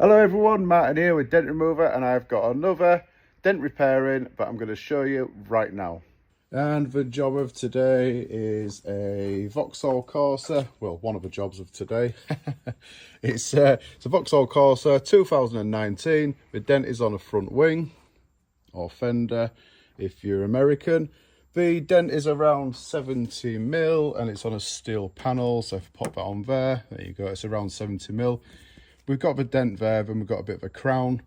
Hello everyone, Martin here with Dent-Remover, and I've got another dent repairing, but I'm going to show you right now. And the job of today is a Vauxhall Corsa. Well, one of the jobs of today. It's a Vauxhall Corsa 2019. The dent is on a front wing or fender if you're American. The dent is around 70mm and it's on a steel panel, so if I pop that on there you go, it's around 70mm. We've got the dent there, then we've got a bit of a crown,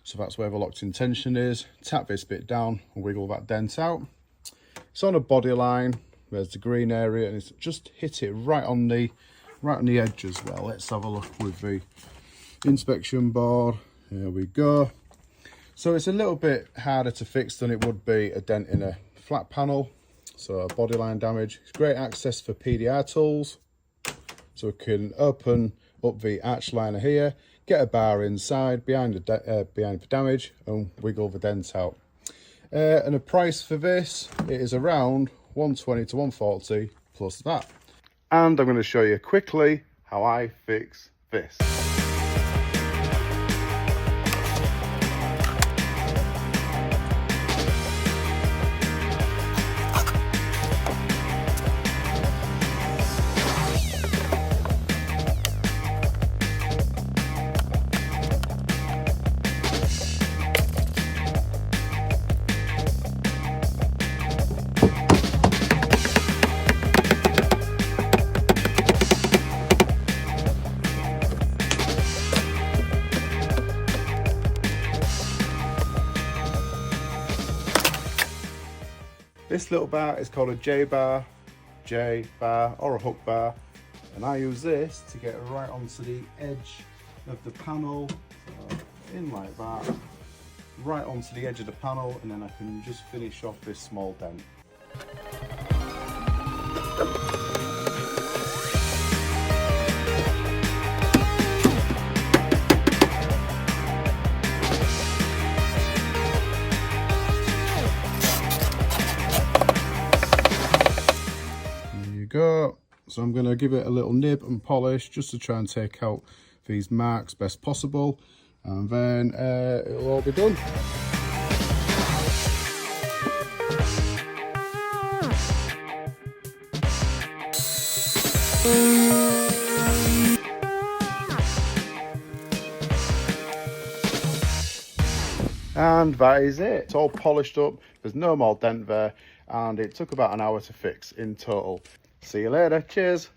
so that's where the locked in tension is. Tap this bit down and wiggle that dent out. It's on a body line, there's the green area, and it's just hit it right on the edge as well. Let's have a look with the inspection board. Here we go. So it's a little bit harder to fix than it would be a dent in a flat panel. So a body line damage. It's great access for PDR tools, so we can open up the arch liner here, get a bar inside behind the damage and wiggle the dent out. And the price for this, it is around 120 to 140 plus that. And I'm going to show you quickly how I fix this. This little bar is called a J-bar, or a hook bar, and I use this to get right onto the edge of the panel, so in like that, right onto the edge of the panel, and then I can just finish off this small dent. Go. So I'm going to give it a little nib and polish just to try and take out these marks best possible, and then it'll all be done. And that is it. It's all polished up, there's no more dent there, and it took about an hour to fix in total. See you later, cheers.